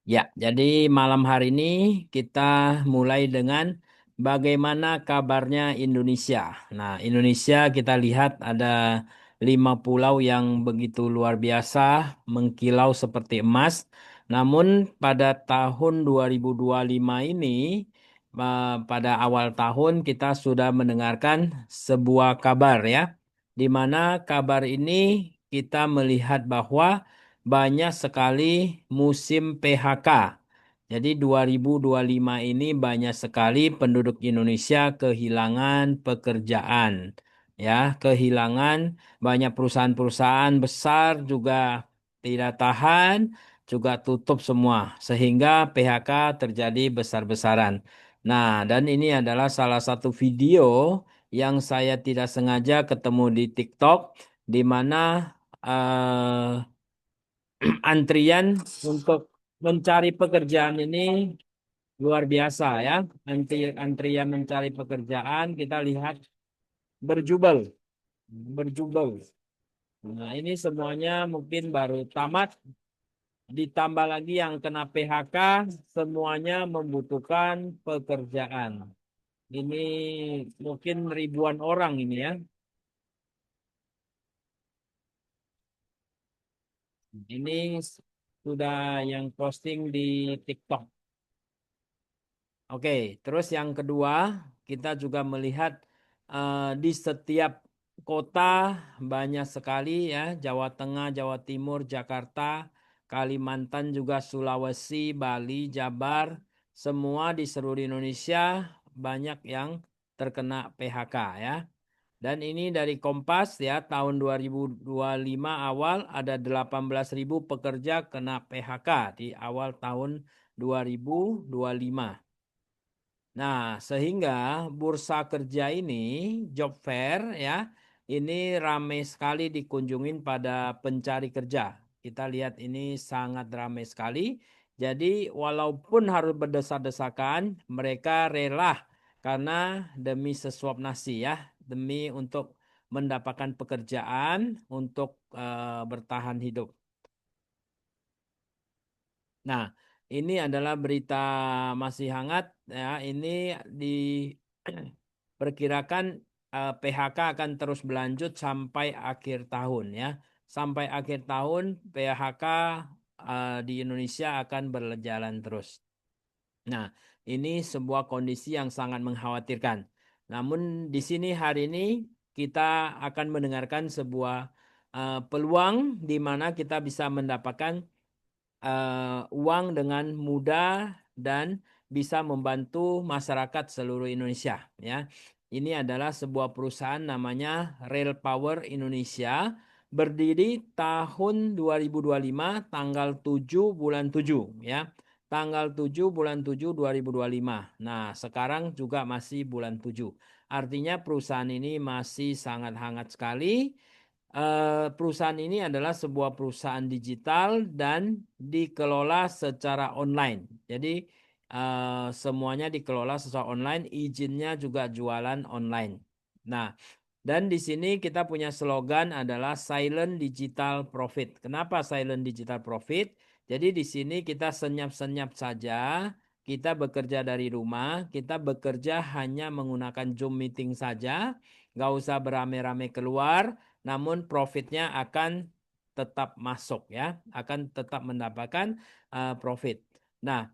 Ya, jadi malam hari ini kita mulai dengan bagaimana kabarnya Indonesia. Nah, Indonesia kita lihat ada 5 pulau yang begitu luar biasa, mengkilau seperti emas. Namun pada tahun 2025 ini, pada awal tahun kita sudah mendengarkan sebuah kabar ya, di mana kabar ini kita melihat bahwa banyak sekali musim PHK. Jadi 2025 ini banyak sekali penduduk Indonesia kehilangan pekerjaan. Ya, kehilangan banyak perusahaan-perusahaan besar juga tidak tahan, juga tutup semua sehingga PHK terjadi besar-besaran. Nah, dan ini adalah salah satu video yang saya tidak sengaja ketemu di TikTok di mana antrian untuk mencari pekerjaan ini luar biasa ya. Antrian mencari pekerjaan kita lihat berjubel, berjubel. Nah, ini semuanya mungkin baru tamat, ditambah lagi yang kena PHK, semuanya membutuhkan pekerjaan. Ini mungkin ribuan orang ini ya. Ini sudah yang posting di TikTok. Oke, terus yang kedua, kita juga melihat di setiap kota banyak sekali ya, Jawa Tengah, Jawa Timur, Jakarta, Kalimantan juga Sulawesi, Bali, Jabar, semua di seluruh Indonesia banyak yang terkena PHK ya. Dan ini dari Kompas ya, tahun 2025 awal ada 18.000 pekerja kena PHK di awal tahun 2025. Nah, sehingga bursa kerja ini, job fair ya, ini ramai sekali dikunjungin pada pencari kerja. Kita lihat ini sangat ramai sekali. Jadi walaupun harus berdesak-desakan, mereka rela karena demi sesuap nasi ya, demi untuk mendapatkan pekerjaan, untuk bertahan hidup. Nah, ini adalah berita masih hangat ya. Ini diperkirakan PHK akan terus berlanjut sampai akhir tahun ya. Sampai akhir tahun PHK di Indonesia akan berjalan terus. Nah, ini sebuah kondisi yang sangat mengkhawatirkan. Namun di sini hari ini kita akan mendengarkan sebuah peluang di mana kita bisa mendapatkan uang dengan mudah dan bisa membantu masyarakat seluruh Indonesia ya. Ini adalah sebuah perusahaan namanya Rail Power Indonesia, berdiri tahun 2025 tanggal 7 bulan 7 ya. Tanggal 7 bulan 7 2025. Nah, sekarang juga masih bulan 7. Artinya perusahaan ini masih sangat hangat sekali. Perusahaan ini adalah sebuah perusahaan digital dan dikelola secara online. Jadi semuanya dikelola secara online, izinnya juga jualan online. Nah, dan di sini kita punya slogan adalah Silent Digital Profit. Kenapa Silent Digital Profit? Jadi di sini kita senyap-senyap saja, kita bekerja dari rumah, kita bekerja hanya menggunakan Zoom meeting saja, nggak usah beramai-ramai keluar, namun profitnya akan tetap masuk ya, akan tetap mendapatkan profit. Nah,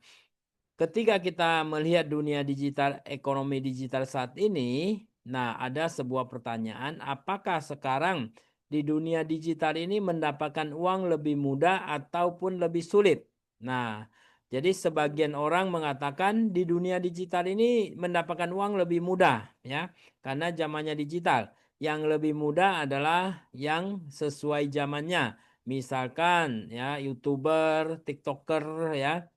ketika kita melihat dunia digital, ekonomi digital saat ini, nah ada sebuah pertanyaan, apakah sekarang di dunia digital ini mendapatkan uang lebih mudah ataupun lebih sulit? Nah, jadi sebagian orang mengatakan di dunia digital ini mendapatkan uang lebih mudah ya, karena zamannya digital. Yang lebih mudah adalah yang sesuai zamannya. Misalkan ya YouTuber, TikToker ya,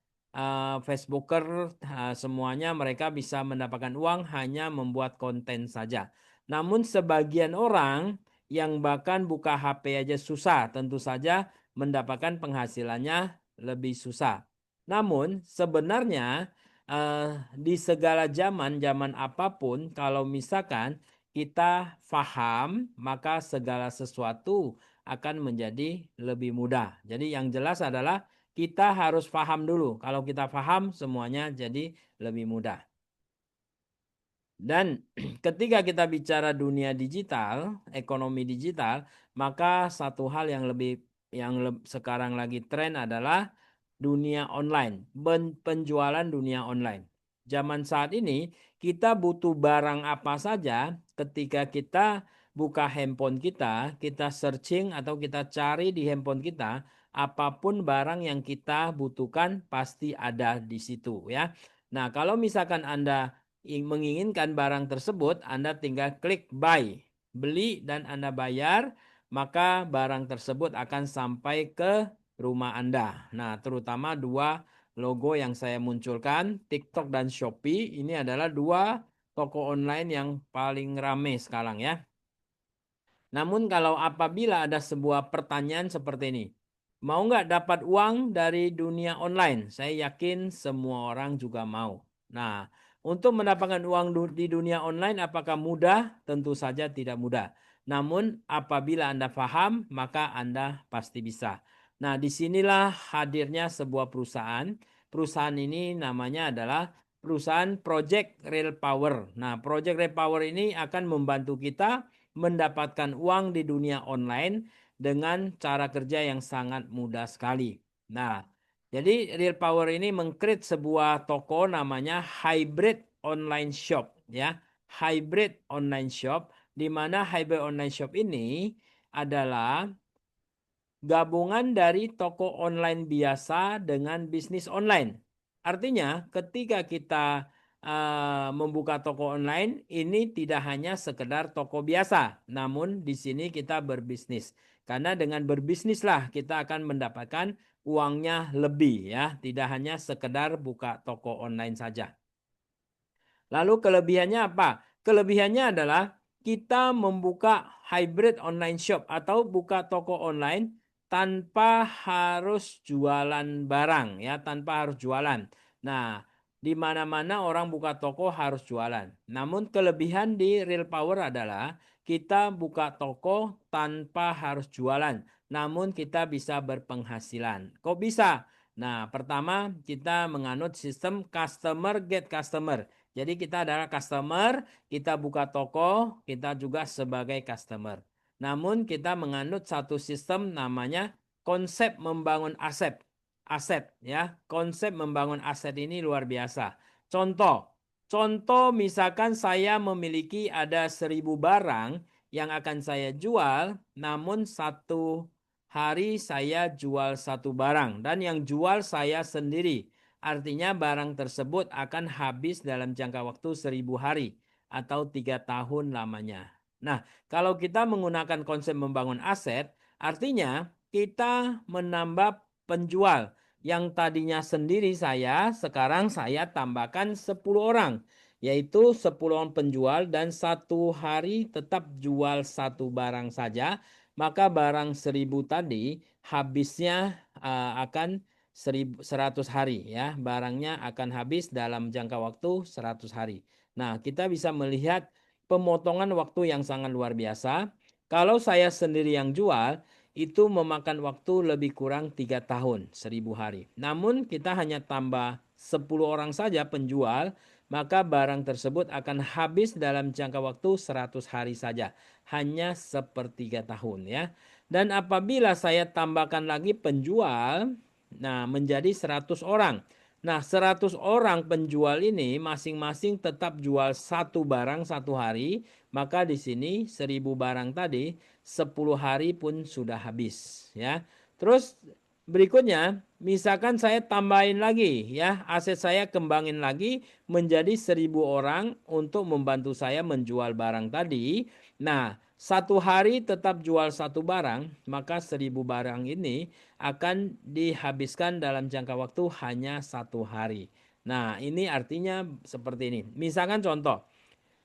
Facebooker, semuanya mereka bisa mendapatkan uang hanya membuat konten saja. Namun sebagian orang yang bahkan buka HP aja susah, tentu saja mendapatkan penghasilannya lebih susah. Namun sebenarnya eh, di segala zaman, zaman apapun, kalau misalkan kita faham, maka segala sesuatu akan menjadi lebih mudah. Jadi yang jelas adalah kita harus paham dulu. Kalau kita paham, semuanya jadi lebih mudah. Dan ketika kita bicara dunia digital, ekonomi digital, maka satu hal yang sekarang lagi tren adalah dunia online, penjualan dunia online. Zaman saat ini kita butuh barang apa saja ketika kita buka handphone kita searching atau kita cari di handphone kita, apapun barang yang kita butuhkan pasti ada di situ ya. Nah, kalau misalkan Anda menginginkan barang tersebut, Anda tinggal klik buy, beli dan Anda bayar, maka barang tersebut akan sampai ke rumah Anda. Nah, terutama dua logo yang saya munculkan, TikTok dan Shopee, ini adalah dua toko online yang paling rame sekarang ya. Namun kalau apabila ada sebuah pertanyaan seperti ini, mau nggak dapat uang dari dunia online? Saya yakin semua orang juga mau. Nah, untuk mendapatkan uang di dunia online apakah mudah? Tentu saja tidak mudah. Namun apabila Anda paham, maka Anda pasti bisa. Nah, disinilah hadirnya sebuah perusahaan. Perusahaan ini namanya adalah perusahaan Project Real Power. Nah, Project Real Power ini akan membantu kita mendapatkan uang di dunia online dengan cara kerja yang sangat mudah sekali. Nah, jadi Real Power ini mengcreate sebuah toko namanya Hybrid Online Shop ya. Hybrid Online Shop di mana Hybrid Online Shop ini adalah gabungan dari toko online biasa dengan bisnis online. Artinya, ketika kita membuka toko online, ini tidak hanya sekedar toko biasa, namun di sini kita berbisnis. Karena dengan berbisnislah kita akan mendapatkan uangnya lebih ya, tidak hanya sekedar buka toko online saja. Lalu kelebihannya apa? Kelebihannya adalah kita membuka hybrid online shop atau buka toko online tanpa harus jualan barang ya, tanpa harus jualan. Nah, di mana-mana orang buka toko harus jualan. Namun kelebihan di Real Power adalah kita buka toko tanpa harus jualan, namun kita bisa berpenghasilan. Kok bisa? Nah, pertama kita menganut sistem customer get customer. Jadi kita adalah customer, kita buka toko, kita juga sebagai customer. Namun kita menganut satu sistem namanya konsep membangun aset. Aset ya, konsep membangun aset ini luar biasa. Contoh misalkan saya memiliki ada 1.000 barang yang akan saya jual, namun satu hari saya jual satu barang dan yang jual saya sendiri. Artinya barang tersebut akan habis dalam jangka waktu 1.000 hari atau 3 tahun lamanya. Nah, kalau kita menggunakan konsep membangun aset, artinya kita menambah penjual. Yang tadinya sendiri saya, sekarang saya tambahkan 10 orang. Yaitu 10 orang penjual dan satu hari tetap jual satu barang saja. Maka barang 1.000 tadi habisnya akan 100 hari ya. Barangnya akan habis dalam jangka waktu 100 hari. Nah, kita bisa melihat pemotongan waktu yang sangat luar biasa. Kalau saya sendiri yang jual, itu memakan waktu lebih kurang 3 tahun, 1.000 hari. Namun kita hanya tambah 10 orang saja penjual, maka barang tersebut akan habis dalam jangka waktu 100 hari saja. Hanya sepertiga tahun ya. Dan apabila saya tambahkan lagi penjual, nah menjadi 100 orang. Nah, 100 orang penjual ini masing-masing tetap jual satu barang satu hari, maka di sini 1.000 barang tadi 10 hari pun sudah habis ya. Terus berikutnya, misalkan saya tambahin lagi ya, aset saya kembangin lagi menjadi 1.000 orang untuk membantu saya menjual barang tadi. Nah, satu hari tetap jual satu barang, maka 1.000 barang ini akan dihabiskan dalam jangka waktu hanya satu hari. Nah, ini artinya seperti ini. Misalkan contoh,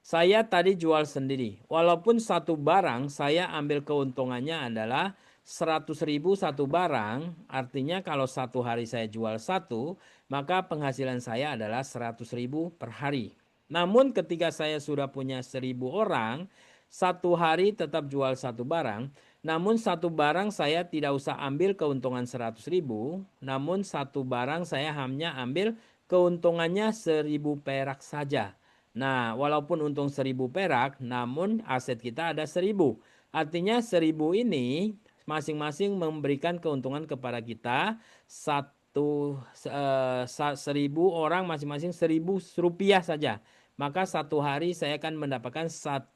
saya tadi jual sendiri. Walaupun satu barang saya ambil keuntungannya adalah 100.000 satu barang. Artinya kalau satu hari saya jual satu, maka penghasilan saya adalah 100.000 per hari. Namun ketika saya sudah punya 1.000 orang, satu hari tetap jual satu barang, Namun satu barang saya tidak usah ambil keuntungan 100.000, namun satu barang saya hanya ambil keuntungannya 1.000 perak saja. Nah, walaupun untung 1.000 perak, namun aset kita ada 1.000. Artinya 1.000 ini masing-masing memberikan keuntungan kepada kita 1.000 orang masing-masing 1.000 rupiah saja. Maka satu hari saya akan mendapatkan 1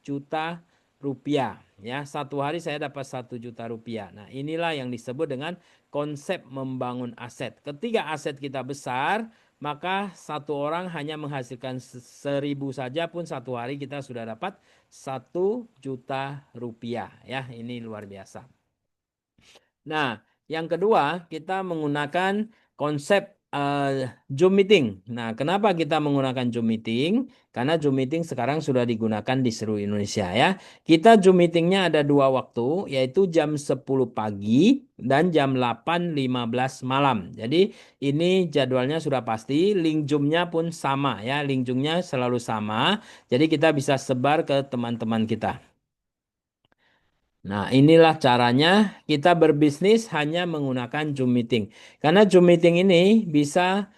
juta rupiah. Ya, satu hari saya dapat 1 juta rupiah. Nah, inilah yang disebut dengan konsep membangun aset. Ketika aset kita besar, maka satu orang hanya menghasilkan 1.000 saja pun satu hari kita sudah dapat 1 juta rupiah. Ya, ini luar biasa. Nah, yang kedua kita menggunakan konsep Zoom meeting. Nah, kenapa kita menggunakan Zoom meeting? Karena Zoom meeting sekarang sudah digunakan di seluruh Indonesia ya. Kita Zoom meetingnya ada dua waktu, yaitu jam 10 pagi dan jam 8.15 malam. Jadi ini jadwalnya sudah pasti, link Zoom-nya pun sama ya, link Zoom-nya selalu sama. Jadi kita bisa sebar ke teman-teman kita. Nah, inilah caranya kita berbisnis hanya menggunakan Zoom meeting. Karena Zoom meeting ini bisa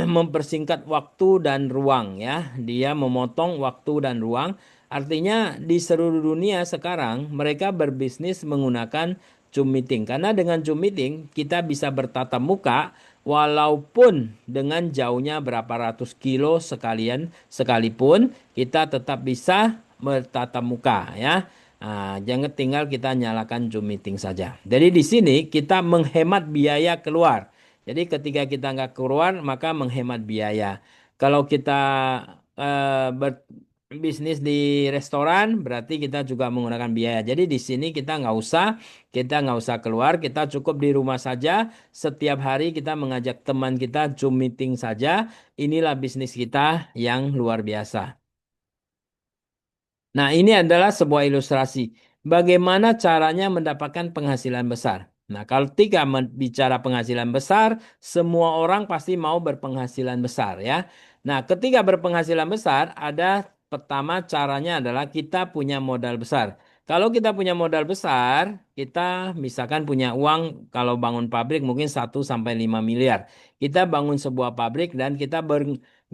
mempersingkat waktu dan ruang ya. Dia memotong waktu dan ruang. Artinya di seluruh dunia sekarang mereka berbisnis menggunakan Zoom meeting. Karena dengan Zoom meeting kita bisa bertatap muka walaupun dengan jauhnya berapa ratus kilo sekalipun kita tetap bisa bertatap muka ya. Nah, jangan tinggal kita nyalakan Zoom meeting saja. Jadi di sini kita menghemat biaya keluar. Jadi ketika kita nggak keluar maka menghemat biaya. Kalau kita berbisnis di restoran berarti kita juga menggunakan biaya. Jadi di sini kita nggak usah keluar, kita cukup di rumah saja. Setiap hari kita mengajak teman kita Zoom meeting saja. Inilah bisnis kita yang luar biasa. Nah, ini adalah sebuah ilustrasi. Bagaimana caranya mendapatkan penghasilan besar? Nah, kalau ketika bicara penghasilan besar, semua orang pasti mau berpenghasilan besar ya. Nah, ketika berpenghasilan besar, ada pertama caranya adalah kita punya modal besar. Kalau kita punya modal besar, kita misalkan punya uang kalau bangun pabrik mungkin 1 sampai 5 miliar. Kita bangun sebuah pabrik dan kita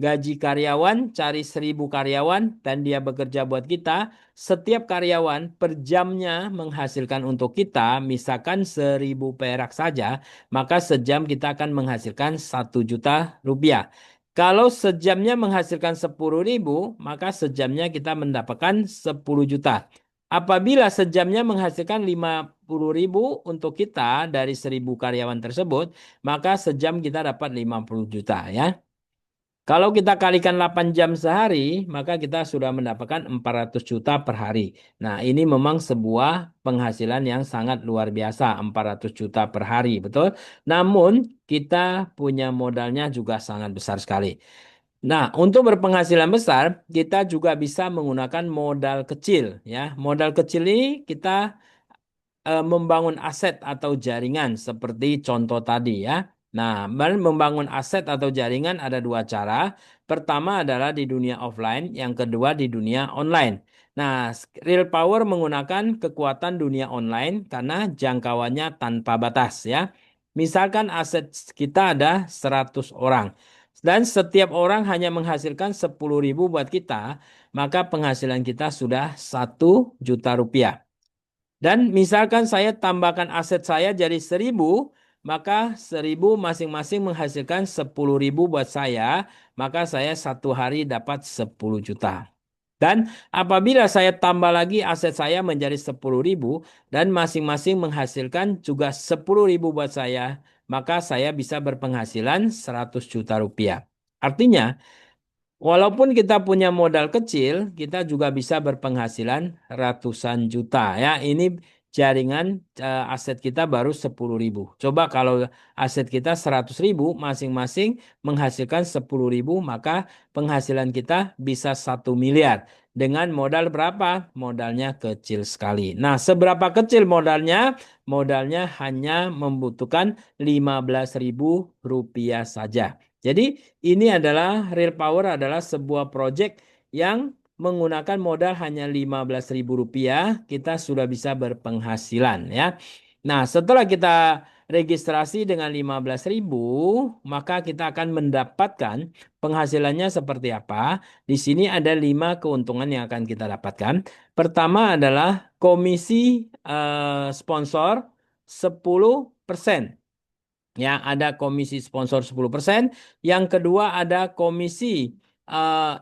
gaji karyawan, cari 1.000 karyawan dan dia bekerja buat kita. Setiap karyawan per jamnya menghasilkan untuk kita, misalkan 1.000 perak saja, maka sejam kita akan menghasilkan 1 juta rupiah. Kalau sejamnya menghasilkan 10.000, maka sejamnya kita mendapatkan 10 juta. Apabila sejamnya menghasilkan 50.000 untuk kita dari 1.000 karyawan tersebut, maka sejam kita dapat 50 juta ya. Kalau kita kalikan 8 jam sehari, maka kita sudah mendapatkan 400 juta per hari. Nah, ini memang sebuah penghasilan yang sangat luar biasa, 400 juta per hari, betul? Namun, kita punya modalnya juga sangat besar sekali. Nah, untuk berpenghasilan besar, kita juga bisa menggunakan modal kecil, ya. Modal kecil ini kita membangun aset atau jaringan seperti contoh tadi ya. Nah, membangun aset atau jaringan ada dua cara. Pertama adalah di dunia offline, yang kedua di dunia online. Nah, Real Power menggunakan kekuatan dunia online karena jangkauannya tanpa batas ya. Misalkan aset kita ada 100 orang dan setiap orang hanya menghasilkan 10.000 buat kita, maka penghasilan kita sudah 1 juta rupiah. Dan misalkan saya tambahkan aset saya jadi 1.000, maka 1.000 masing-masing menghasilkan 10.000 buat saya, maka saya satu hari dapat 10 juta. Dan apabila saya tambah lagi aset saya menjadi 10.000 dan masing-masing menghasilkan juga 10.000 buat saya, maka saya bisa berpenghasilan 100 juta rupiah. Artinya, walaupun kita punya modal kecil, kita juga bisa berpenghasilan ratusan juta ya. Ini jaringan aset kita baru 10.000. Coba kalau aset kita 100.000, masing-masing menghasilkan 10.000, maka penghasilan kita bisa 1 miliar. Dengan modal berapa? Modalnya kecil sekali. Nah, seberapa kecil modalnya? Modalnya hanya membutuhkan 15.000 rupiah saja. Jadi ini adalah Real Power adalah sebuah project yang menggunakan modal hanya Rp15.000, kita sudah bisa berpenghasilan ya. Nah, setelah kita registrasi dengan 15.000, maka kita akan mendapatkan penghasilannya seperti apa. Di sini ada 5 keuntungan yang akan kita dapatkan. Pertama adalah komisi sponsor 10%. Ya, ada komisi sponsor 10%. Yang kedua ada komisi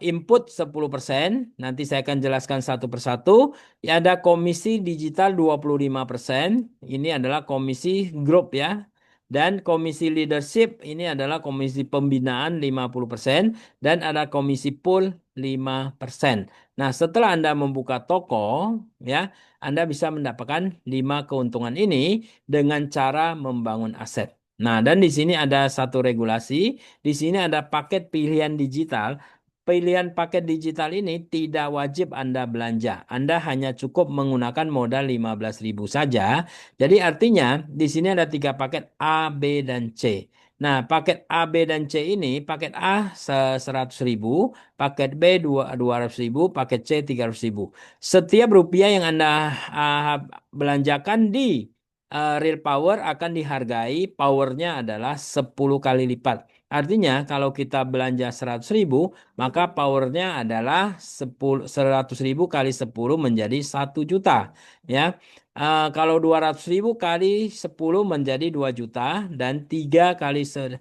input 10%. Nanti saya akan jelaskan satu persatu. Ya, ada komisi digital 25%. Ini adalah komisi grup ya. Dan komisi leadership ini adalah komisi pembinaan 50%. Dan ada komisi pool 5%. Nah, setelah Anda membuka toko, ya, Anda bisa mendapatkan 5 keuntungan ini dengan cara membangun aset. Nah, dan di sini ada satu regulasi. Di sini ada paket pilihan digital. Pilihan paket digital ini tidak wajib Anda belanja. Anda hanya cukup menggunakan modal 15.000 saja. Jadi artinya di sini ada 3 paket A, B, dan C. Nah, paket A, B, dan C ini, paket A 100.000, paket B 200.000, paket C 300.000. Setiap rupiah yang Anda belanjakan di real power akan dihargai, powernya adalah 10 kali lipat. Artinya kalau kita belanja 100.000, maka powernya adalah 100.000 kali 10 menjadi 1 juta. Ya, kalau 200.000 kali 10 menjadi 2 juta dan 3 kali 10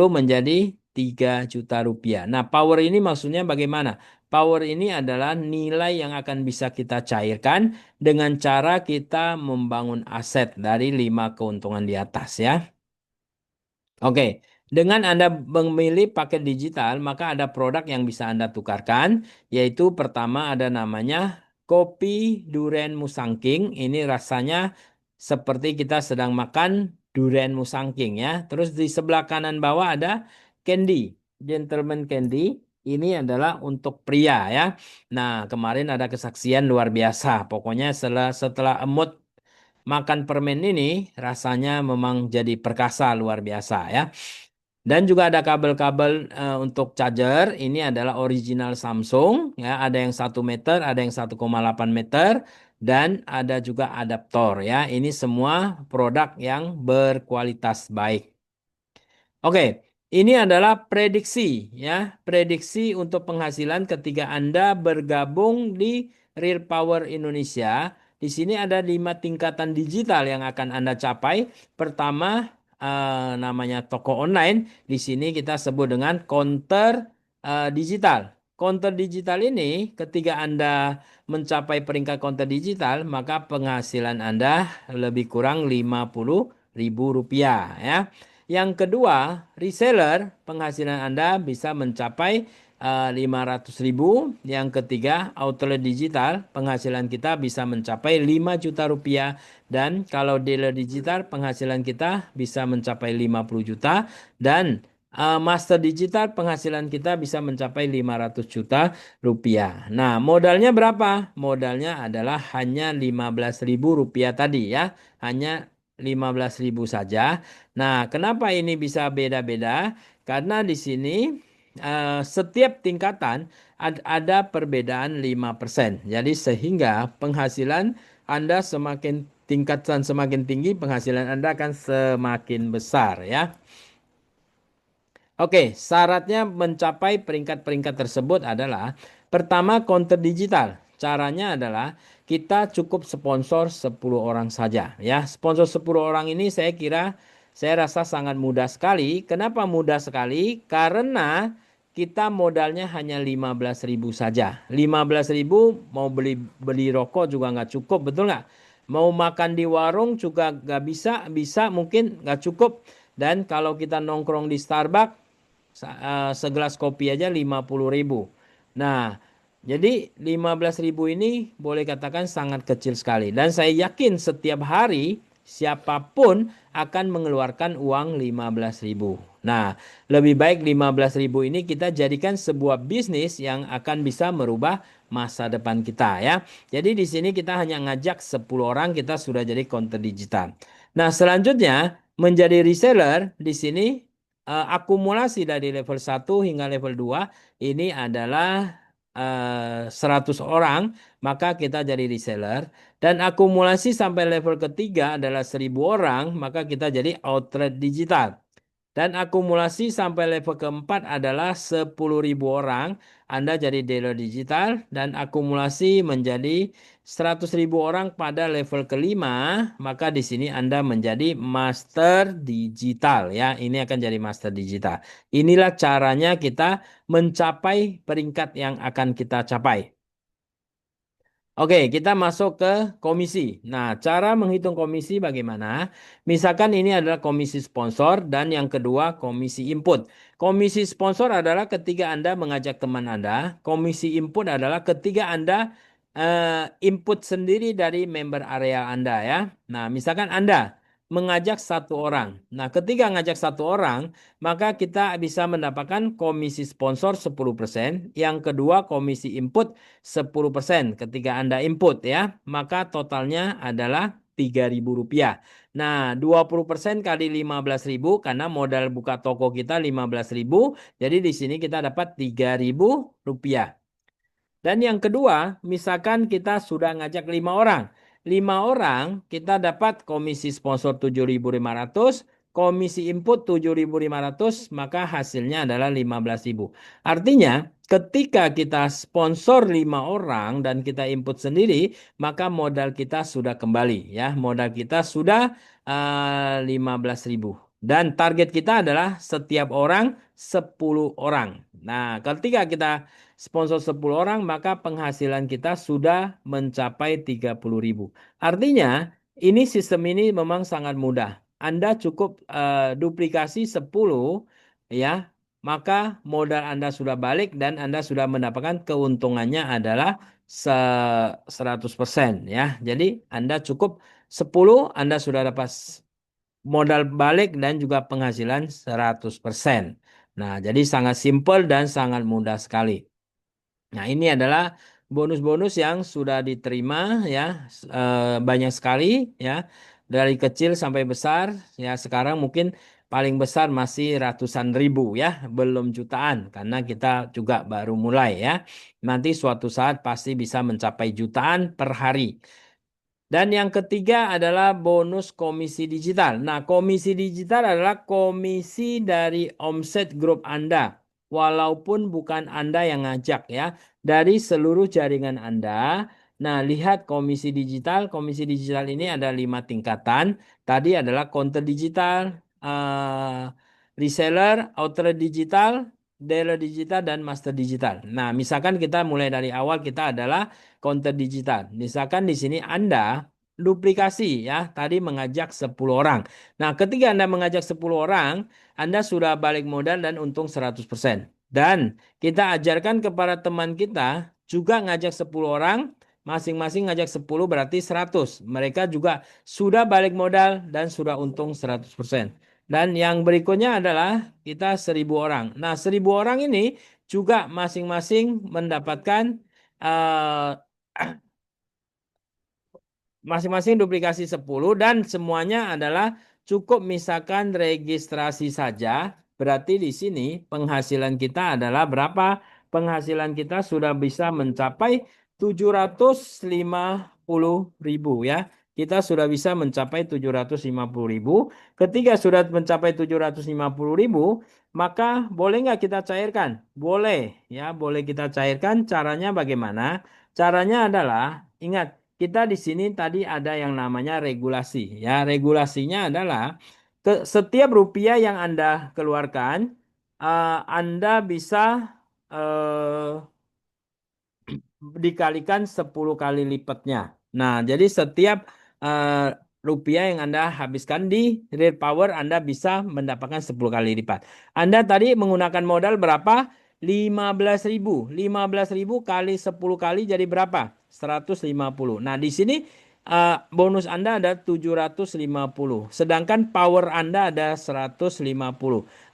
menjadi 3 juta rupiah. Nah, power ini maksudnya bagaimana? Power ini adalah nilai yang akan bisa kita cairkan dengan cara kita membangun aset dari 5 keuntungan di atas ya. Oke, dengan Anda memilih paket digital, maka ada produk yang bisa Anda tukarkan, yaitu pertama ada namanya kopi Duren Musangking. Ini rasanya seperti kita sedang makan Duren Musangking ya. Terus di sebelah kanan bawah ada candy, Gentleman Candy. Ini adalah untuk pria ya. Nah, kemarin ada kesaksian luar biasa. Pokoknya setelah emut makan permen ini rasanya memang jadi perkasa luar biasa ya. Dan juga ada kabel-kabel untuk charger. Ini adalah original Samsung ya. Ada yang 1 meter, ada yang 1,8 meter, dan ada juga adaptor ya. Ini semua produk yang berkualitas baik. Oke, ini adalah prediksi ya, prediksi untuk penghasilan ketika Anda bergabung di Real Power Indonesia. Di sini ada 5 tingkatan digital yang akan Anda capai. Pertama, namanya toko online. Di sini kita sebut dengan counter digital. Counter digital ini ketika Anda mencapai peringkat counter digital, maka penghasilan Anda lebih kurang Rp50.000 ya. Yang kedua, reseller, penghasilan Anda bisa mencapai 500.000. Yang ketiga, outlet digital, penghasilan kita bisa mencapai 5 juta rupiah. Dan kalau dealer digital, penghasilan kita bisa mencapai 50 juta. Dan master digital, penghasilan kita bisa mencapai 500 juta rupiah. Nah, modalnya berapa? Modalnya adalah hanya Rp15.000 tadi ya. Hanya 15.000 saja. Nah, kenapa ini bisa beda-beda? Karena di sini setiap tingkatan ada perbedaan 5%. Jadi sehingga penghasilan Anda semakin tingkatan semakin tinggi, penghasilan Anda akan semakin besar ya. Oke, syaratnya mencapai peringkat-peringkat tersebut adalah pertama counter digital. Caranya adalah kita cukup sponsor 10 orang saja ya. Sponsor 10 orang ini saya rasa sangat mudah sekali. Kenapa mudah sekali? Karena kita modalnya hanya 15.000 saja. 15.000 mau beli rokok juga nggak cukup, betul nggak? Mau makan di warung juga nggak bisa mungkin nggak cukup. Dan kalau kita nongkrong di Starbucks, segelas kopi aja 50.000. Nah, jadi 15.000 ini boleh katakan sangat kecil sekali. Dan saya yakin setiap hari siapapun akan mengeluarkan uang 15.000. Nah, lebih baik 15.000 ini kita jadikan sebuah bisnis yang akan bisa merubah masa depan kita ya. Jadi di sini kita hanya ngajak 10 orang, kita sudah jadi konten digital. Nah, selanjutnya menjadi reseller di sini akumulasi dari level 1 hingga level 2 ini adalah 100 orang, maka kita jadi reseller. Dan akumulasi sampai level ketiga adalah 1.000 orang, maka kita jadi outlet digital. Dan akumulasi sampai level keempat adalah 10.000 orang. Anda jadi dealer digital dan akumulasi menjadi 100.000 orang pada level kelima, maka di sini Anda menjadi master digital ya. Ini akan jadi master digital. Inilah caranya kita mencapai peringkat yang akan kita capai. Oke, kita masuk ke komisi. Nah, cara menghitung komisi bagaimana? Misalkan ini adalah komisi sponsor dan yang kedua komisi input. Komisi sponsor adalah ketika Anda mengajak teman Anda. Komisi input adalah ketika Anda input sendiri dari member area Anda ya. Nah, misalkan Anda mengajak satu orang. Nah, ketika ngajak satu orang, maka kita bisa mendapatkan komisi sponsor 10%. Yang kedua komisi input 10% ketika Anda input ya, maka totalnya adalah Rp3.000. Nah, 20% kali 15.000 karena modal buka toko kita 15.000, jadi di sini kita dapat Rp3.000. Dan yang kedua, misalkan kita sudah ngajak 5 orang. 5 orang kita dapat komisi sponsor 7.500, komisi input 7.500, maka hasilnya adalah 15.000. Artinya, ketika kita sponsor 5 orang dan kita input sendiri, maka modal kita sudah kembali ya. Modal kita sudah 15.000. Dan target kita adalah setiap orang 10 orang. Nah, ketika kita sponsor 10 orang, maka penghasilan kita sudah mencapai 30.000. Artinya, ini sistem ini memang sangat mudah. Anda cukup duplikasi 10 ya, maka modal Anda sudah balik dan Anda sudah mendapatkan keuntungannya adalah 100% ya. Jadi Anda cukup 10, Anda sudah dapat modal balik dan juga penghasilan 100%. Nah, jadi sangat simpel dan sangat mudah sekali. Nah, ini adalah bonus-bonus yang sudah diterima ya, banyak sekali ya, dari kecil sampai besar ya. Sekarang mungkin paling besar masih ratusan ribu ya, belum jutaan karena kita juga baru mulai ya. Nanti suatu saat pasti bisa mencapai jutaan per hari. Dan yang ketiga adalah bonus komisi digital. Nah, komisi digital adalah komisi dari omset grup Anda. Walaupun bukan Anda yang ngajak ya. Dari seluruh jaringan Anda. Nah, lihat komisi digital. Komisi digital ini ada 5 tingkatan. Tadi adalah counter digital, reseller, outlet digital, dealer digital, dan master digital. Nah, misalkan kita mulai dari awal kita adalah counter digital. Misalkan di sini Anda duplikasi ya, tadi mengajak 10 orang. Nah, ketika Anda mengajak 10 orang, Anda sudah balik modal dan untung 100%. Dan kita ajarkan kepada teman kita juga ngajak 10 orang, masing-masing ngajak 10 berarti 100. Mereka juga sudah balik modal dan sudah untung 100%. Dan yang berikutnya adalah kita 1.000 orang. Nah, 1.000 orang ini juga masing-masing mendapatkan masing-masing duplikasi 10 dan semuanya adalah cukup misalkan registrasi saja. Berarti di sini penghasilan kita adalah berapa? Penghasilan kita sudah bisa mencapai 750.000 ya. Kita sudah bisa mencapai 750.000. Ketika sudah mencapai 750.000, maka boleh nggak kita cairkan? Boleh ya, boleh kita cairkan. Caranya bagaimana? Caranya adalah, ingat, kita di sini tadi ada yang namanya regulasi. Ya, regulasinya adalah setiap rupiah yang Anda keluarkan, Anda bisa dikalikan 10 kali lipatnya. Nah, jadi setiap rupiah yang Anda habiskan di real power, Anda bisa mendapatkan 10 kali lipat. Anda tadi menggunakan modal berapa? 15.000. 15.000 kali 10 kali jadi berapa? 150. Nah, di sini bonus Anda ada 750. Sedangkan power Anda ada 150.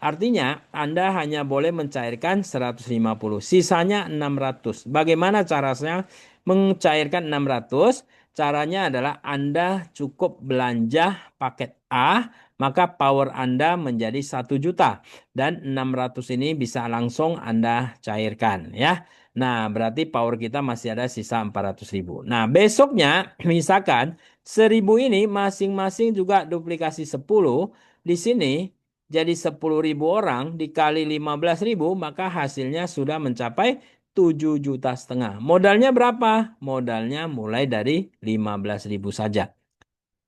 Artinya Anda hanya boleh mencairkan 150. Sisanya 600. Bagaimana caranya mencairkan 600? Caranya adalah Anda cukup belanja paket A, maka power Anda menjadi 1 juta. Dan 600 ini bisa langsung Anda cairkan ya. Nah, berarti power kita masih ada sisa 400.000. Nah, besoknya misalkan 1.000 ini masing-masing juga duplikasi 10. Di sini jadi 10.000 orang dikali 15.000, maka hasilnya sudah mencapai 7,5 juta. Modalnya berapa? Modalnya mulai dari 15.000 saja.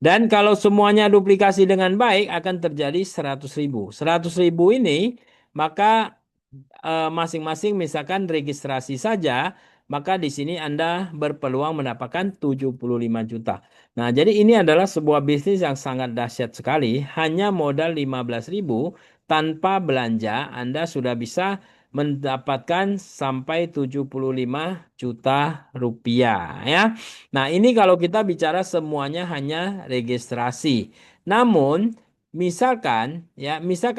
Dan kalau semuanya duplikasi dengan baik akan terjadi 100.000. 100.000 ini maka masing-masing misalkan registrasi saja, maka di sini Anda berpeluang mendapatkan 75 juta. Nah, jadi ini adalah sebuah bisnis yang sangat dahsyat sekali. Hanya modal 15.000 tanpa belanja Anda sudah bisa mendapatkan sampai 75 juta rupiah ya. Nah, ini kalau kita bicara semuanya hanya registrasi. Namun, misalkan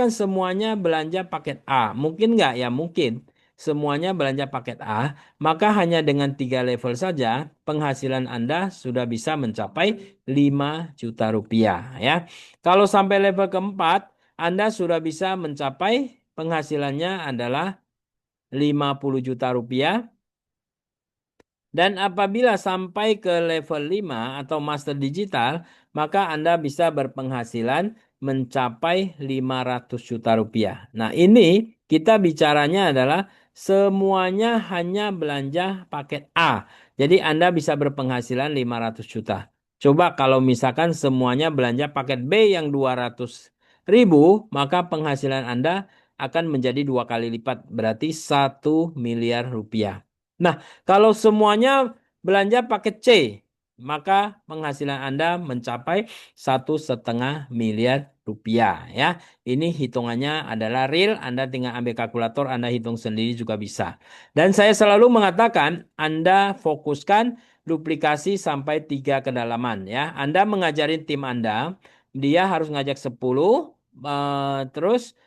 semuanya belanja paket A, mungkin nggak ya? Mungkin. Semuanya belanja paket A, maka hanya dengan 3 level saja penghasilan Anda sudah bisa mencapai 5 juta rupiah ya. Kalau sampai level keempat, Anda sudah bisa mencapai penghasilannya adalah 50 juta rupiah. Dan apabila sampai ke level 5 atau master digital, maka Anda bisa berpenghasilan mencapai 500 juta rupiah. Nah, ini kita bicaranya adalah semuanya hanya belanja paket A. Jadi Anda bisa berpenghasilan 500 juta. Coba kalau misalkan semuanya belanja paket B yang 200.000, maka penghasilan Anda akan menjadi 2 kali lipat, berarti 1 miliar rupiah. Nah, kalau semuanya belanja paket C, maka penghasilan Anda mencapai 1,5 miliar rupiah ya. Ini hitungannya adalah real, Anda tinggal ambil kalkulator, Anda hitung sendiri juga bisa. Dan saya selalu mengatakan Anda fokuskan duplikasi sampai 3 kedalaman ya. Anda mengajarin tim Anda, dia harus ngajak 10, terus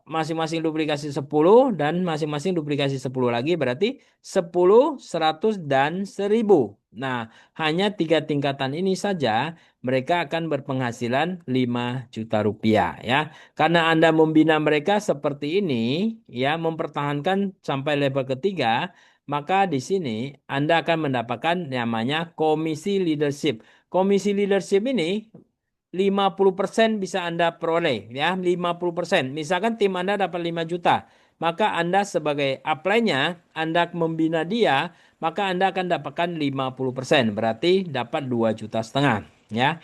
masing-masing duplikasi 10 dan masing-masing duplikasi 10 lagi berarti 10, 100 dan 1.000. Nah, hanya 3 tingkatan ini saja mereka akan berpenghasilan 5 juta rupiah ya. Karena Anda membina mereka seperti ini ya, mempertahankan sampai level ketiga, maka di sini Anda akan mendapatkan namanya komisi leadership. Komisi leadership ini 50% bisa Anda peroleh ya, 50%. Misalkan tim Anda dapat 5 juta, maka Anda sebagai upline-nya, Anda membina dia, maka Anda akan dapatkan 50%, berarti dapat 2,5 juta ya.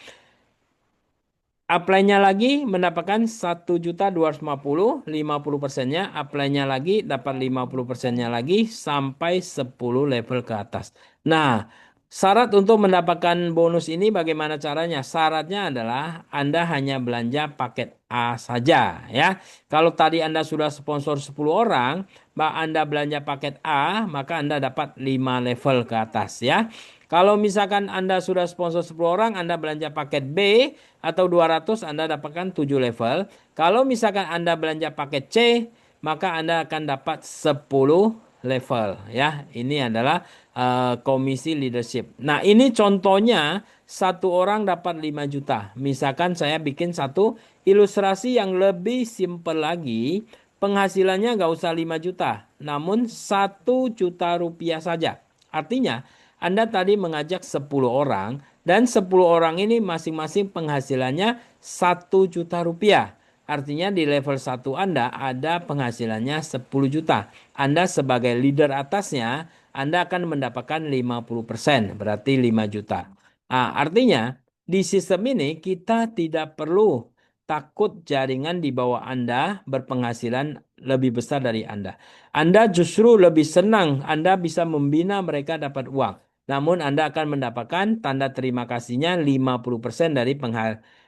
Apply-nya lagi mendapatkan 1,250.000, 50%-nya. Apply-nya lagi dapat 50%-nya lagi sampai 10 level ke atas. Nah, syarat untuk mendapatkan bonus ini bagaimana caranya? Syaratnya adalah Anda hanya belanja paket A saja ya. Kalau tadi Anda sudah sponsor 10 orang, Anda belanja paket A, maka Anda dapat 5 level ke atas ya. Kalau misalkan Anda sudah sponsor 10 orang, Anda belanja paket B atau 200, Anda dapatkan 7 level. Kalau misalkan Anda belanja paket C, maka Anda akan dapat 10 level ya. Ini adalah komisi leadership. Nah, ini contohnya satu orang dapat 5 juta. Misalkan saya bikin satu ilustrasi yang lebih simpel lagi. Penghasilannya nggak usah 5 juta, namun 1 juta rupiah saja. Artinya, Anda tadi mengajak 10 orang dan 10 orang ini masing-masing penghasilannya 1 juta rupiah. Artinya di level 1 Anda ada penghasilannya 10 juta. Anda sebagai leader atasnya, Anda akan mendapatkan 50%, berarti 5 juta. Nah, artinya di sistem ini kita tidak perlu takut jaringan di bawah Anda berpenghasilan lebih besar dari Anda. Anda justru lebih senang Anda bisa membina mereka dapat uang. Namun Anda akan mendapatkan tanda terima kasihnya 50% dari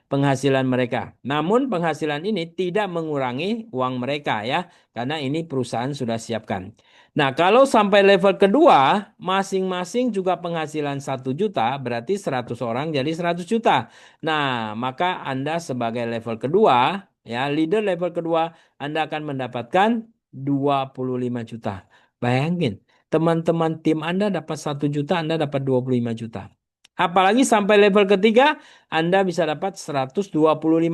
penghasilan mereka. Namun penghasilan ini tidak mengurangi uang mereka ya, karena ini perusahaan sudah siapkan. Nah, kalau sampai level kedua, masing-masing juga penghasilan 1 juta, berarti 100 orang jadi 100 juta. Nah, maka Anda sebagai level kedua, ya, leader level kedua, Anda akan mendapatkan 25 juta. Bayangin, teman-teman tim Anda dapat 1 juta, Anda dapat 25 juta. Apalagi sampai level ketiga, Anda bisa dapat 125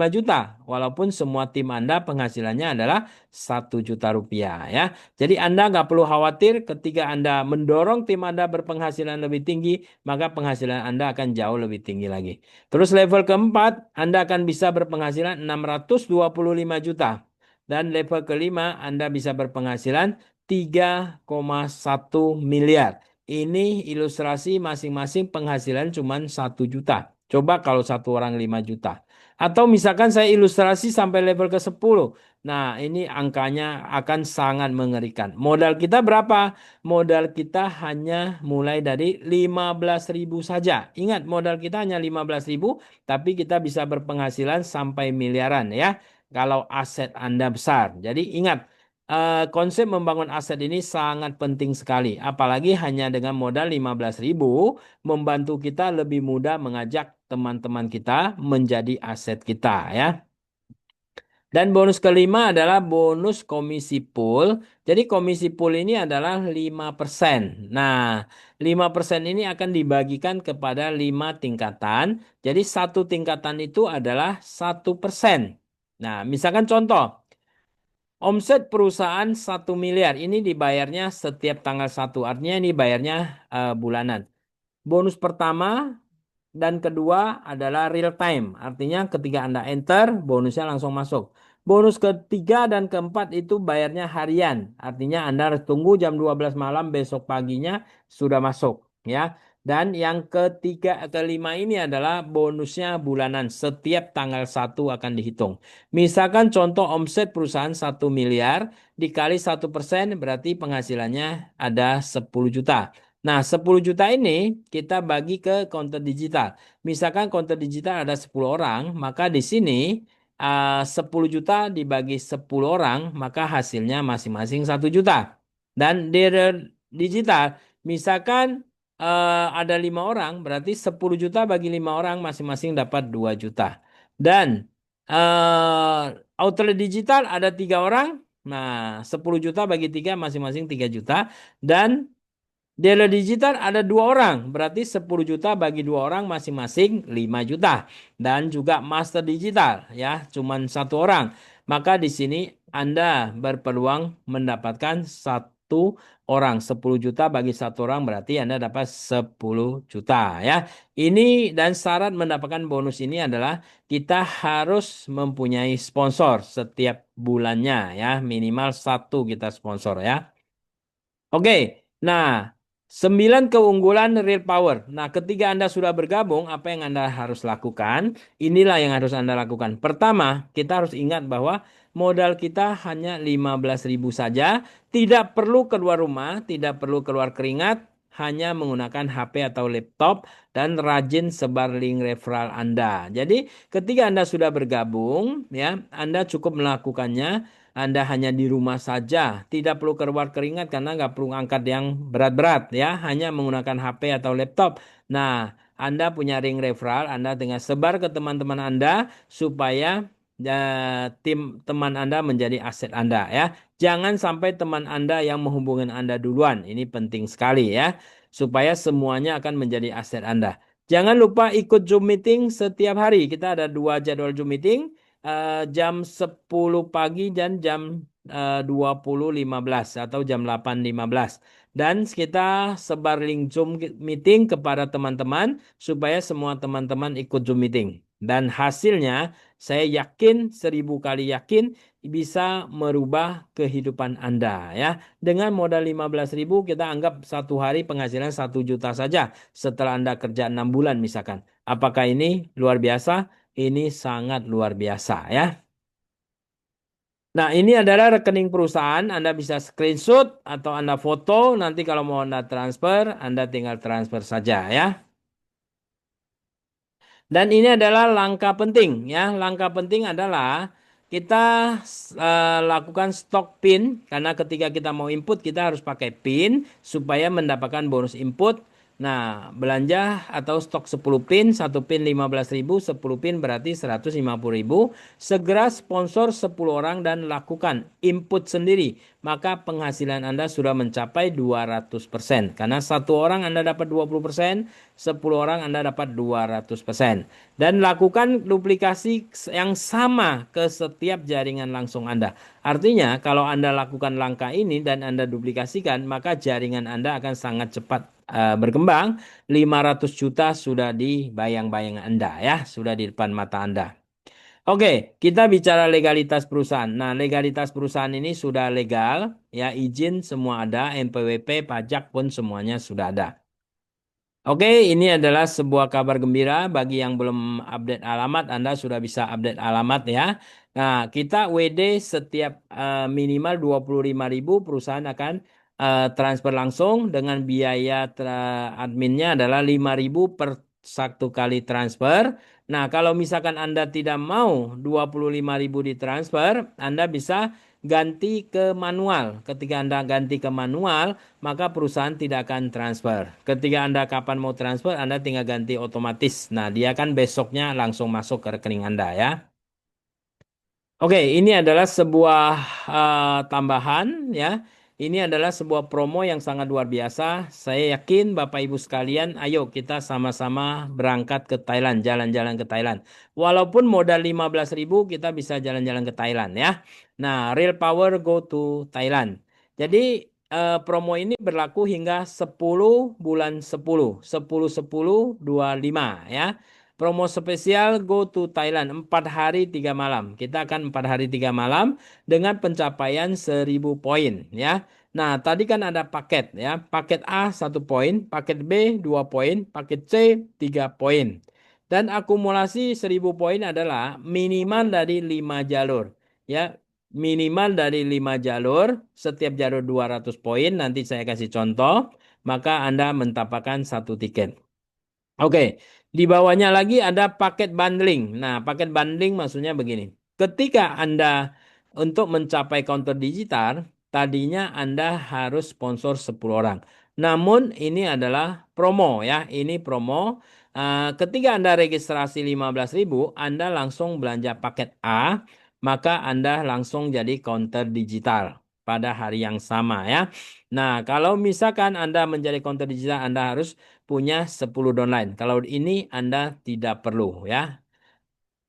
juta. Walaupun semua tim Anda penghasilannya adalah 1 juta rupiah ya. Jadi Anda nggak perlu khawatir ketika Anda mendorong tim Anda berpenghasilan lebih tinggi, maka penghasilan Anda akan jauh lebih tinggi lagi. Terus level keempat, Anda akan bisa berpenghasilan 625 juta. Dan level kelima, Anda bisa berpenghasilan 3,1 miliar. Ini ilustrasi masing-masing penghasilan cuma 1 juta. Coba kalau satu orang 5 juta. Atau misalkan saya ilustrasi sampai level ke-10. Nah, ini angkanya akan sangat mengerikan. Modal kita berapa? Modal kita hanya mulai dari 15.000 saja. Ingat, modal kita hanya 15.000, tapi kita bisa berpenghasilan sampai miliaran ya. Kalau aset Anda besar. Jadi ingat, konsep membangun aset ini sangat penting sekali. Apalagi hanya dengan modal 15.000 membantu kita lebih mudah mengajak teman-teman kita menjadi aset kita ya. Dan bonus kelima adalah bonus komisi pool. Jadi komisi pool ini adalah 5%. Nah, 5% ini akan dibagikan kepada 5 tingkatan. Jadi satu tingkatan itu adalah 1%. Nah, misalkan contoh. Omset perusahaan 1 miliar ini dibayarnya setiap tanggal 1. Artinya ini bayarnya bulanan. Bonus pertama dan kedua adalah real time. Artinya ketika Anda enter, bonusnya langsung masuk. Bonus ketiga dan keempat itu bayarnya harian. Artinya Anda harus tunggu jam 12 malam besok paginya sudah masuk. Ya. Dan yang kelima ini adalah bonusnya bulanan. Setiap tanggal 1 akan dihitung. Misalkan contoh omset perusahaan 1 miliar dikali 1% berarti penghasilannya ada 10 juta. Nah, 10 juta ini kita bagi ke konter digital. Misalkan konter digital ada 10 orang, maka di sini 10 juta dibagi 10 orang, maka hasilnya masing-masing 1 juta. Dan di digital, misalkan ada 5 orang, berarti 10 juta bagi 5 orang masing-masing dapat 2 juta. Dan outlet digital ada 3 orang, nah 10 juta bagi 3 masing-masing 3 juta. Dan dealer digital ada 2 orang, berarti 10 juta bagi 2 orang masing-masing 5 juta. Dan juga master digital ya, cuman 1 orang. Maka di sini Anda berpeluang mendapatkan 1 orang. 10 juta bagi 1 orang berarti Anda dapat 10 juta ya. Ini dan syarat mendapatkan bonus ini adalah kita harus mempunyai sponsor setiap bulannya ya, minimal 1 kita sponsor ya. Oke, nah 9 keunggulan real power. Nah, ketika Anda sudah bergabung, apa yang Anda harus lakukan? Inilah yang harus Anda lakukan. Pertama, kita harus ingat bahwa modal kita hanya 15.000 saja. Tidak perlu keluar rumah, tidak perlu keluar keringat, hanya menggunakan HP atau laptop dan rajin sebar link referral Anda. Jadi, ketika Anda sudah bergabung, ya, Anda cukup melakukannya. Anda hanya di rumah saja, tidak perlu keluar keringat karena nggak perlu angkat yang berat-berat ya, hanya menggunakan HP atau laptop. Nah, Anda punya ring referral, Anda tinggal sebar ke teman-teman Anda supaya tim teman Anda menjadi aset Anda ya. Jangan sampai teman Anda yang menghubungi Anda duluan. Ini penting sekali ya, supaya semuanya akan menjadi aset Anda. Jangan lupa ikut Zoom meeting setiap hari. Kita ada 2 jadwal Zoom meeting jam 10 pagi dan jam 20.15 atau jam 8.15. Dan kita sebar link Zoom meeting kepada teman-teman supaya semua teman-teman ikut Zoom meeting. Dan hasilnya saya yakin 1.000 kali yakin bisa merubah kehidupan Anda ya. Dengan modal 15.000 kita anggap satu hari penghasilan 1 juta saja setelah Anda kerja 6 bulan misalkan. Apakah ini luar biasa? Ini sangat luar biasa ya. Nah, ini adalah rekening perusahaan. Anda bisa screenshot atau Anda foto. Nanti kalau mau Anda transfer, Anda tinggal transfer saja ya. Dan ini adalah langkah penting ya. Langkah penting adalah kita lakukan stok PIN karena ketika kita mau input kita harus pakai PIN supaya mendapatkan bonus input. Nah, belanja atau stok 10 pin, 1 pin 15.000, 10 pin berarti 150.000. Segera sponsor 10 orang dan lakukan input sendiri. Maka penghasilan Anda sudah mencapai 200%. Karena satu orang Anda dapat 20%, 10 orang Anda dapat 200%. Dan lakukan duplikasi yang sama ke setiap jaringan langsung Anda. Artinya, kalau Anda lakukan langkah ini dan Anda duplikasikan, maka jaringan Anda akan sangat cepat berkembang. 500 juta sudah di bayang-bayang Anda ya, sudah di depan mata Anda. Oke, kita bicara legalitas perusahaan. Nah, legalitas perusahaan ini sudah legal, ya izin semua ada, NPWP, pajak pun semuanya sudah ada. Oke, ini adalah sebuah kabar gembira bagi yang belum update alamat. Anda sudah bisa update alamat ya. Nah, kita WD setiap minimal 25.000 perusahaan akan transfer langsung dengan biaya adminnya adalah 5.000 per satu kali transfer. Nah, kalau misalkan Anda tidak mau 25.000 ditransfer, Anda bisa ganti ke manual. Ketika Anda ganti ke manual, maka perusahaan tidak akan transfer. Ketika Anda kapan mau transfer, Anda tinggal ganti otomatis. Nah, dia kan besoknya langsung masuk ke rekening Anda ya. Oke, ini adalah sebuah tambahan ya. Ini adalah sebuah promo yang sangat luar biasa. Saya yakin Bapak Ibu sekalian, ayo kita sama-sama berangkat ke Thailand, jalan-jalan ke Thailand. Walaupun modal 15.000 kita bisa jalan-jalan ke Thailand ya. Nah, real power go to Thailand. Jadi promo ini berlaku hingga 10 bulan 10, 10-10-25 ya. Promo spesial Go to Thailand 4 hari 3 malam. Kita akan 4 hari 3 malam dengan pencapaian 1.000 poin ya. Nah, tadi kan ada paket ya. Paket A 1 poin, paket B 2 poin, paket C 3 poin. Dan akumulasi 1.000 poin adalah minimal dari 5 jalur. Ya, minimal dari 5 jalur, setiap jalur 200 poin. Nanti saya kasih contoh, maka Anda mendapatkan 1 tiket. Oke, di bawahnya lagi ada paket bundling. Nah, paket bundling maksudnya begini. Ketika Anda untuk mencapai counter digital, tadinya Anda harus sponsor 10 orang. Namun ini adalah promo ya, ini promo. Ketika Anda registrasi 15.000, Anda langsung belanja paket A, maka Anda langsung jadi counter digital pada hari yang sama ya. Nah, kalau misalkan Anda menjadi counter digital, Anda harus punya 10 downline. Kalau ini Anda tidak perlu ya.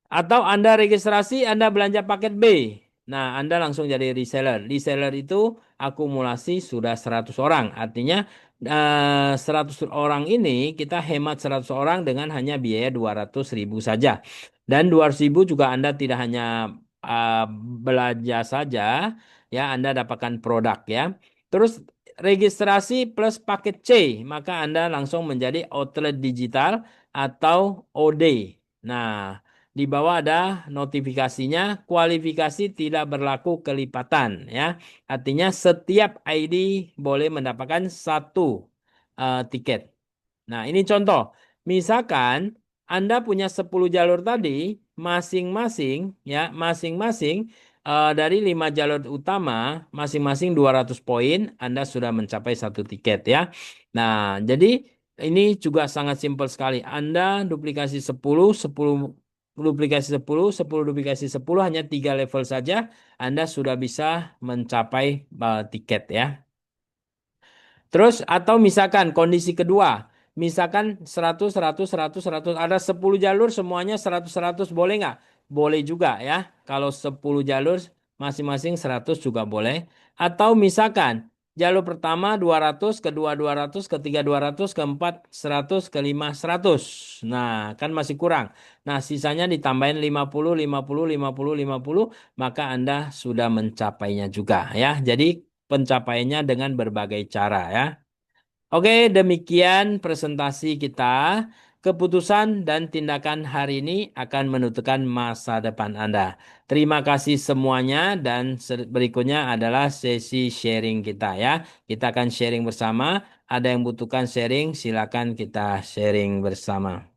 Atau Anda registrasi, Anda belanja paket B. Nah, Anda langsung jadi reseller. Reseller itu akumulasi sudah 100 orang. Artinya 100 orang ini kita hemat 100 orang dengan hanya biaya 200.000 saja. Dan 200.000 juga Anda tidak hanya uh, belanja saja, ya Anda dapatkan produk ya. Terus registrasi plus paket C, maka Anda langsung menjadi outlet digital atau OD. Nah, di bawah ada notifikasinya, kualifikasi tidak berlaku kelipatan ya. Artinya setiap ID boleh mendapatkan 1 tiket. Nah, ini contoh. Misalkan Anda punya 10 jalur tadi, masing-masing ya, masing-masing dari 5 jalur utama, masing-masing 200 poin, Anda sudah mencapai 1 tiket ya. Nah, jadi ini juga sangat simpel sekali. Anda duplikasi 10, 10 duplikasi 10, 10 duplikasi 10 hanya 3 level saja, Anda sudah bisa mencapai tiket ya. Terus atau misalkan kondisi kedua, misalkan 100, 100, 100, 100, ada 10 jalur semuanya 100, 100 boleh nggak? Boleh juga ya. Kalau 10 jalur masing-masing 100 juga boleh. Atau misalkan jalur pertama 200, kedua 200, ketiga 200, keempat 100, kelima 100. Nah, kan masih kurang. Nah, sisanya ditambahin 50, 50, 50, 50, maka Anda sudah mencapainya juga ya. Jadi pencapaiannya dengan berbagai cara ya. Oke, demikian presentasi kita. Keputusan dan tindakan hari ini akan menentukan masa depan Anda. Terima kasih semuanya dan berikutnya adalah sesi sharing kita ya. Kita akan sharing bersama. Ada yang butuhkan sharing, silakan kita sharing bersama.